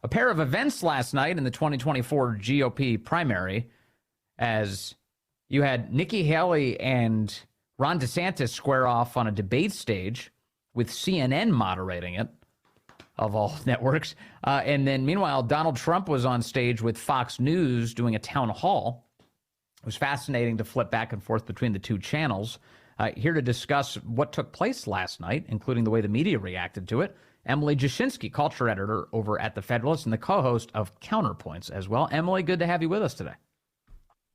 a pair of events last night in the 2024 GOP primary, as you had Nikki Haley and Ron DeSantis square off on a debate stage with CNN moderating it, of all networks. And then meanwhile, Donald Trump was on stage with Fox News doing a town hall. It was fascinating to flip back and forth between the two channels. Here to discuss what took place last night, including the way the media reacted to it, Emily Jashinsky, culture editor over at the Federalist and the co-host of Counterpoints as well. Emily, good to have you with us today.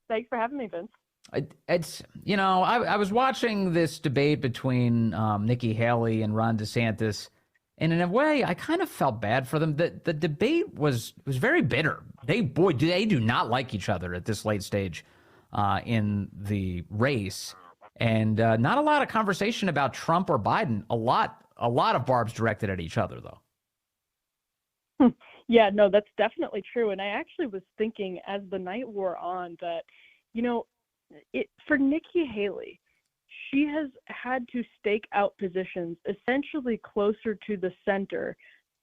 Thanks for having me, Vince. It's, you know, I was watching this debate between Nikki Haley and Ron DeSantis, and in a way, I kind of felt bad for them. The debate was very bitter. They do not like each other at this late stage in the race. And not a lot of conversation about Trump or Biden. A lot of barbs directed at each other, though. Yeah, no, that's definitely true. And I actually was thinking as the night wore on that, you know, for Nikki Haley, she has had to stake out positions essentially closer to the center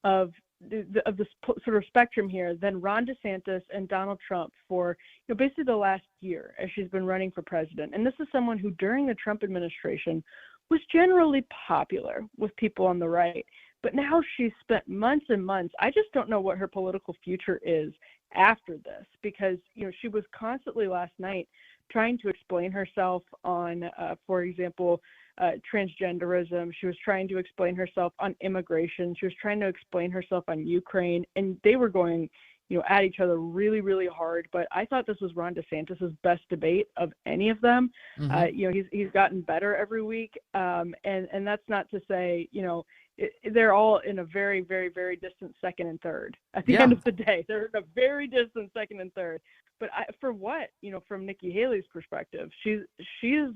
of the sort of spectrum here than Ron DeSantis and Donald Trump for, you know, basically the last year as she's been running for president. And this is someone who during the Trump administration was generally popular with people on the right. But now she's spent months and months. I just don't know what her political future is after this, because, you know, she was constantly last night trying to explain herself on, for example, transgenderism. She was trying to explain herself on immigration. She was trying to explain herself on Ukraine, and they were going, you know, at each other really, really hard. But I thought this was Ron DeSantis's best debate of any of them. Mm-hmm. You know, he's gotten better every week, and that's not to say, you know, they're all in a very, very, very distant second and third. At the end of the day, they're in a very distant second and third. But for what, you know, from Nikki Haley's perspective, she's you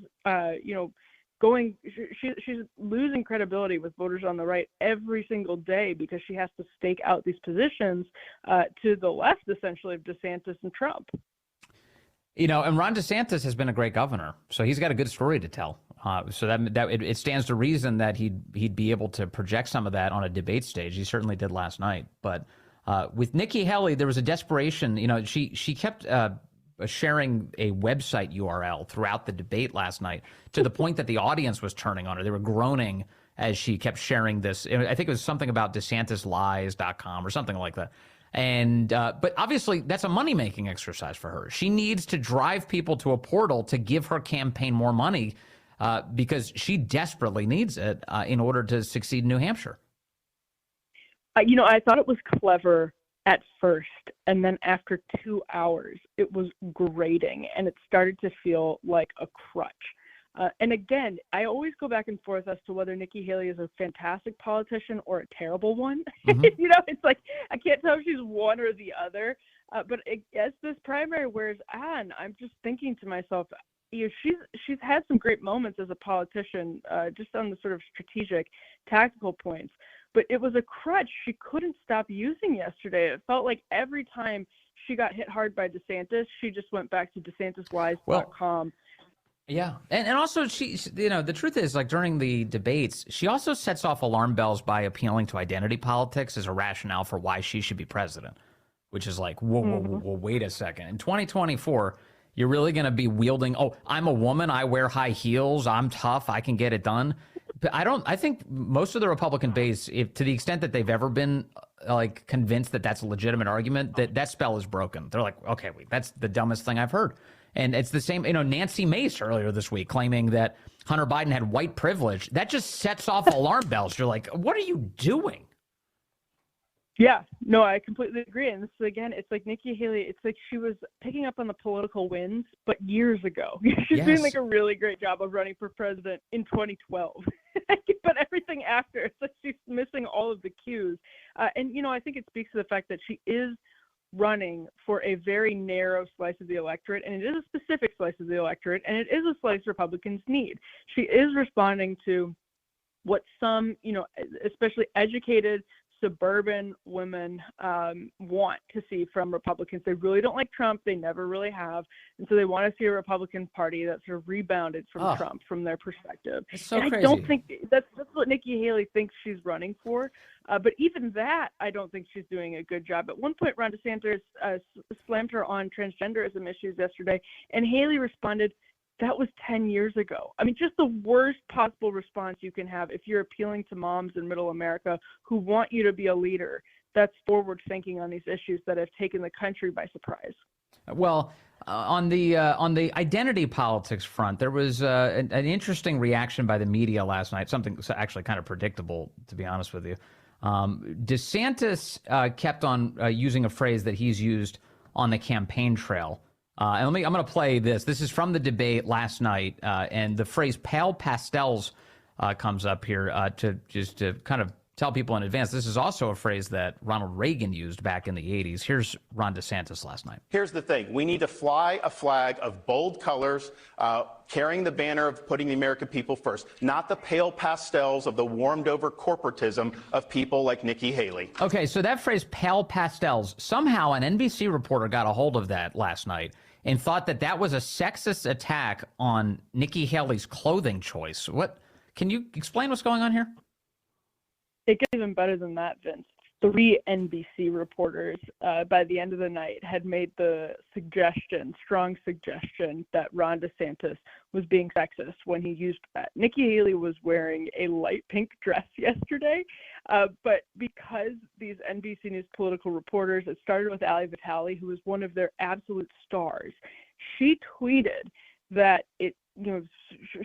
know, she's losing credibility with voters on the right every single day because she has to stake out these positions to the left, essentially, of DeSantis and Trump. You know, and Ron DeSantis has been a great governor, so he's got a good story to tell. So that it stands to reason that he'd be able to project some of that on a debate stage. He certainly did last night. But with Nikki Haley, there was a desperation. You know, she kept sharing a website URL throughout the debate last night to the point that the audience was turning on her. They were groaning as she kept sharing this. I think it was something about DeSantisLies.com or something like that. And but obviously that's a money-making exercise for her. She needs to drive people to a portal to give her campaign more money because she desperately needs it in order to succeed in New Hampshire. You know, I thought it was clever at first, and then after 2 hours, it was grating, and it started to feel like a crutch. And again, I always go back and forth as to whether Nikki Haley is a fantastic politician or a terrible one. Mm-hmm. You know, it's like I can't tell if she's one or the other. But as this primary wears on, I'm just thinking to myself, you know, she's had some great moments as a politician, just on the sort of strategic, tactical points. But it was a crutch she couldn't stop using yesterday. It felt like every time she got hit hard by DeSantis, she just went back to DeSantisLies.com. Yeah. And also she, you know, the truth is, like, during the debates, she also sets off alarm bells by appealing to identity politics as a rationale for why she should be president, which is like, whoa, wait a second. In 2024, you're really going to be wielding, oh, I'm a woman, I wear high heels, I'm tough, I can get it done. But I think most of the Republican base, if to the extent that they've ever been like convinced that that's a legitimate argument, that spell is broken. They're like, okay, wait, that's the dumbest thing I've heard. And it's the same, you know, Nancy Mace earlier this week claiming that Hunter Biden had white privilege. That just sets off alarm bells. You're like, what are you doing? Yeah, no, I completely agree. And this is, again, it's like Nikki Haley, it's like she was picking up on the political wins, but years ago. She's doing like a really great job of running for president in 2012. But everything after, it's like she's missing all of the cues. And, you know, I think it speaks to the fact that she is running for a very narrow slice of the electorate, and it is a specific slice of the electorate, and it is a slice Republicans need. She is responding to what some, you know, especially educated, suburban women want to see from Republicans. They really don't like Trump. They never really have. And so they want to see a Republican Party that sort of rebounded from Trump from their perspective. It's so and crazy. I don't think that's what Nikki Haley thinks she's running for. But even that, I don't think she's doing a good job. At one point, Ron DeSantis slammed her on transgenderism issues yesterday, and Haley responded, that was 10 years ago. I mean, just the worst possible response you can have if you're appealing to moms in middle America who want you to be a leader that's forward thinking on these issues that have taken the country by surprise. Well, on the identity politics front, there was an interesting reaction by the media last night, something actually kind of predictable, to be honest with you. DeSantis kept on using a phrase that he's used on the campaign trail. And I'm going to play this. This is from the debate last night, and the phrase "pale pastels" comes up here to kind of tell people in advance. This is also a phrase that Ronald Reagan used back in the 80s. Here's Ron DeSantis last night. Here's the thing. We need to fly a flag of bold colors, carrying the banner of putting the American people first, not the pale pastels of the warmed-over corporatism of people like Nikki Haley. Okay, so that phrase "pale pastels," somehow an NBC reporter got a hold of that last night and thought that that was a sexist attack on Nikki Haley's clothing choice. What? Can you explain what's going on here? It gets even better than that, Vince. 3 NBC reporters by the end of the night had made the strong suggestion, that Ron DeSantis was being sexist when he used that. Nikki Haley was wearing a light pink dress yesterday, but because these NBC News political reporters, it started with Ali Vitale, who was one of their absolute stars. She tweeted that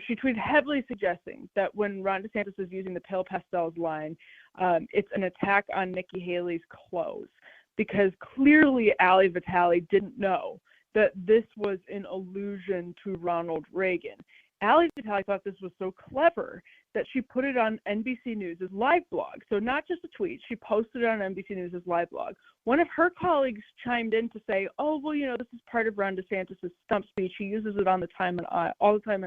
she tweeted heavily suggesting that when Ron DeSantis was using the pale pastels line, it's an attack on Nikki Haley's clothes, because clearly Ali Vitale didn't know that this was an allusion to Ronald Reagan. Ali Vitale thought this was so clever that she put it on NBC News' live blog. So not just a tweet, she posted it on NBC News' live blog. One of her colleagues chimed in to say, oh, well, this is part of Ron DeSantis' stump speech. He uses it all the time in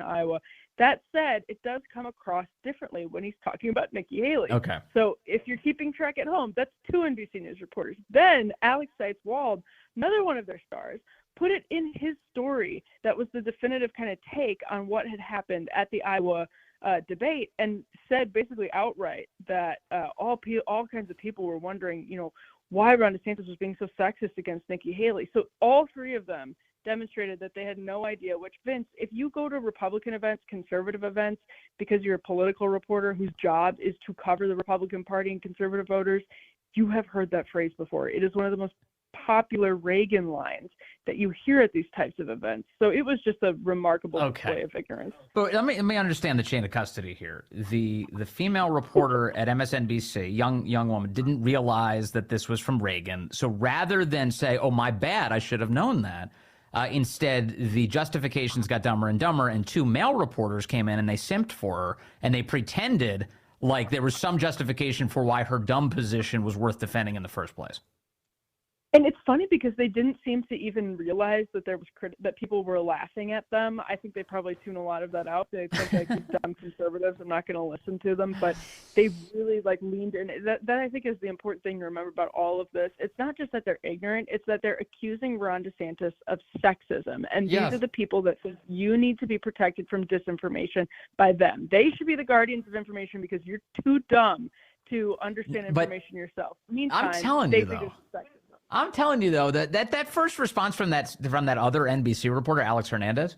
Iowa. That said, it does come across differently when he's talking about Nikki Haley. Okay. So if you're keeping track at home, that's 2 NBC News reporters. Then Alex Seitz-Wald, another one of their stars, put it in his story that was the definitive kind of take on what had happened at the Iowa debate, and said basically outright that all kinds of people were wondering, why Ron DeSantis was being so sexist against Nikki Haley. So all 3 of them demonstrated that they had no idea, which, Vince, if you go to Republican events, conservative events, because you're a political reporter whose job is to cover the Republican Party and conservative voters, you have heard that phrase before. It is one of the most popular Reagan lines that you hear at these types of events. So it was just a remarkable display of ignorance. But let me understand the chain of custody here. The female reporter at MSNBC, young woman, didn't realize that this was from Reagan. So rather than say, oh, my bad, I should have known that, instead, the justifications got dumber and dumber, and 2 male reporters came in and they simped for her, and they pretended like there was some justification for why her dumb position was worth defending in the first place. And it's funny because they didn't seem to even realize that there was that people were laughing at them. I think they probably tune a lot of that out. They think like these dumb conservatives, I'm not going to listen to them. But they really leaned in. That I think is the important thing to remember about all of this. It's not just that they're ignorant; it's that they're accusing Ron DeSantis of sexism. And these are the people that says you need to be protected from disinformation by them. They should be the guardians of information because you're too dumb to understand information yourself. Meantime, I'm telling you, though. I'm telling you, though, that first response from that other NBC reporter, Alex Hernandez,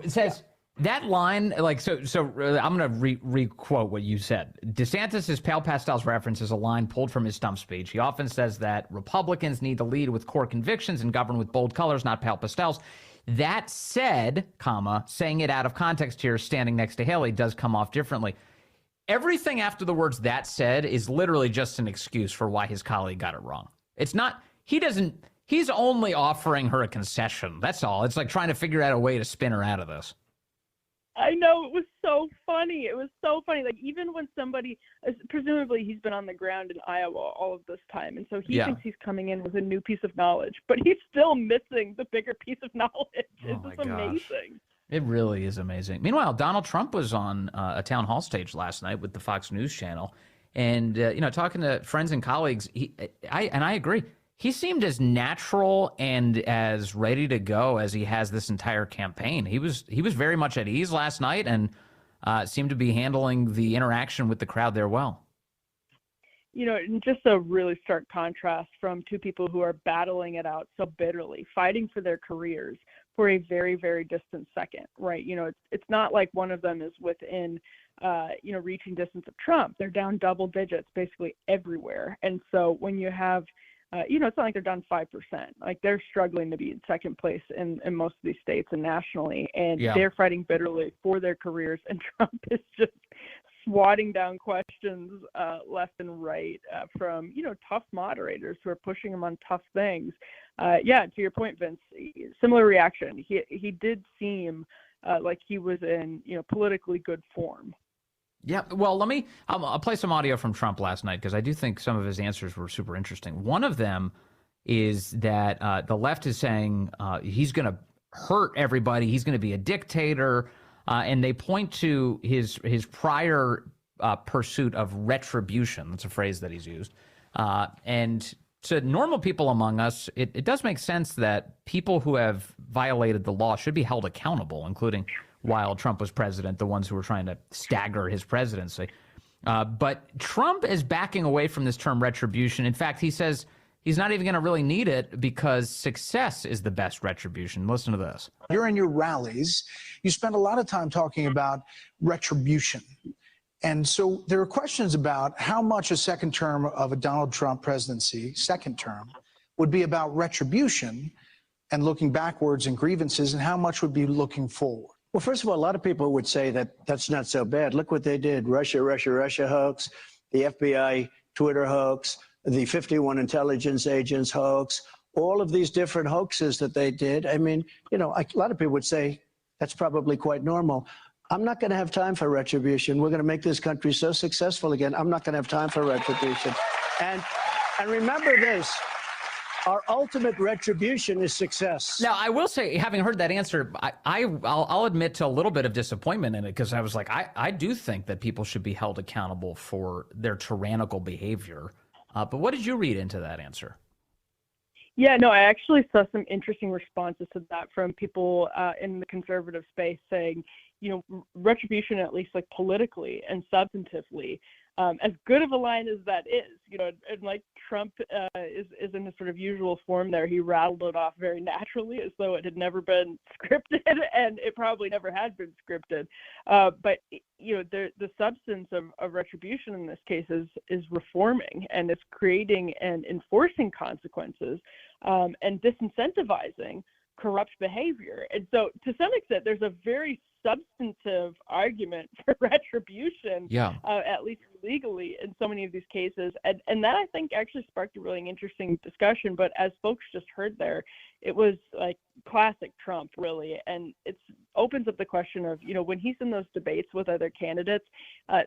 it says that line, I'm going to re-quote what you said. DeSantis' pale pastels reference is a line pulled from his stump speech. He often says that Republicans need to lead with core convictions and govern with bold colors, not pale pastels. That said, saying it out of context here, standing next to Haley, does come off differently. Everything after the words "that said" is literally just an excuse for why his colleague got it wrong. It's not, he's only offering her a concession. That's all. It's like trying to figure out a way to spin her out of this. I know, it was so funny. It was so funny. Like, even when somebody, presumably he's been on the ground in Iowa all of this time, and so he thinks he's coming in with a new piece of knowledge, but he's still missing the bigger piece of knowledge. It's just amazing. It really is amazing. Meanwhile, Donald Trump was on a town hall stage last night with the Fox News channel, And, talking to friends and colleagues, I agree. He seemed as natural and as ready to go as he has this entire campaign. He was very much at ease last night and seemed to be handling the interaction with the crowd there well. Just a really stark contrast from two people who are battling it out so bitterly, fighting for their careers for a very, very distant second, right? It's not like one of them is within, reaching distance of Trump. They're down double digits basically everywhere. And so when you have, it's not like they're down 5%. Like they're struggling to be in second place in most of these states and nationally. And they're fighting bitterly for their careers. And Trump is just swatting down questions left and right from, tough moderators who are pushing him on tough things. To your point, Vince, similar reaction. He did seem like he was in, politically good form. Yeah, well, I'll play some audio from Trump last night because I do think some of his answers were super interesting. One of them is that the left is saying he's going to hurt everybody. He's going to be a dictator. And they point to his prior pursuit of retribution. That's a phrase that he's used. And to normal people among us, it does make sense that people who have violated the law should be held accountable, including while Trump was president, the ones who were trying to stagger his presidency. But Trump is backing away from this term retribution. In fact, he says he's not even going to really need it because success is the best retribution. Listen to this. You're in your rallies. You spend a lot of time talking about retribution. And so there are questions about how much a second term of a Donald Trump presidency, second term, would be about retribution and looking backwards and grievances, and how much would be looking forward. Well, first of all, a lot of people would say that that's not so bad. Look what they did. Russia hoax, the FBI Twitter hoax, the 51 intelligence agents hoax, all of these different hoaxes that they did. I mean, a lot of people would say that's probably quite normal. I'm not going to have time for retribution. We're going to make this country so successful again. I'm not going to have time for retribution. And remember this. Our ultimate retribution is success. Now, I will say, having heard that answer, I'll admit to a little bit of disappointment in it because I was like, I do think that people should be held accountable for their tyrannical behavior. But what did you read into that answer? Yeah, no, I actually saw some interesting responses to that from people in the conservative space saying, retribution, at least like politically and substantively, as good of a line as that is, and like Trump is in his sort of usual form there, he rattled it off very naturally as though it had never been scripted, and it probably never had been scripted. But the substance of retribution in this case is reforming, and it's creating and enforcing consequences and disincentivizing corrupt behavior. And so to some extent, there's a very substantive argument for retribution, at least legally, in so many of these cases. And that, I think, actually sparked a really interesting discussion. But as folks just heard there, it was like classic Trump, really. And it opens up the question of, when he's in those debates with other candidates, I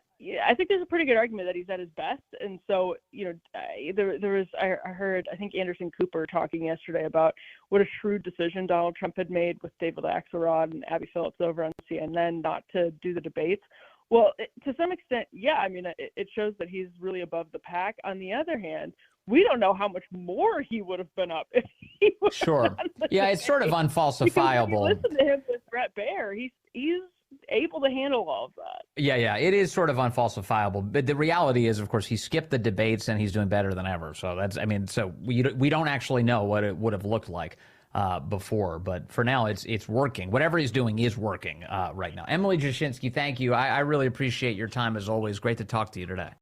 think there's a pretty good argument that he's at his best. And so, there was, I heard, I think Anderson Cooper talking yesterday about what a shrewd decision Donald Trump had made with David Axelrod and Abby Phillips over on CNN not to do the debates. Well, to some extent, yeah, I mean, it shows that he's really above the pack. On the other hand, we don't know how much more he would have been up if he was. Sure. Yeah, it's sort of unfalsifiable. Because when you listen to him with Brett Baer, he's able to handle all of that. Yeah, it is sort of unfalsifiable. But the reality is, of course, he skipped the debates and he's doing better than ever. So we don't actually know what it would have looked like before, but for now it's working. Whatever he's doing is working right now. Emily Jashinsky, thank you. I really appreciate your time as always. Great to talk to you today.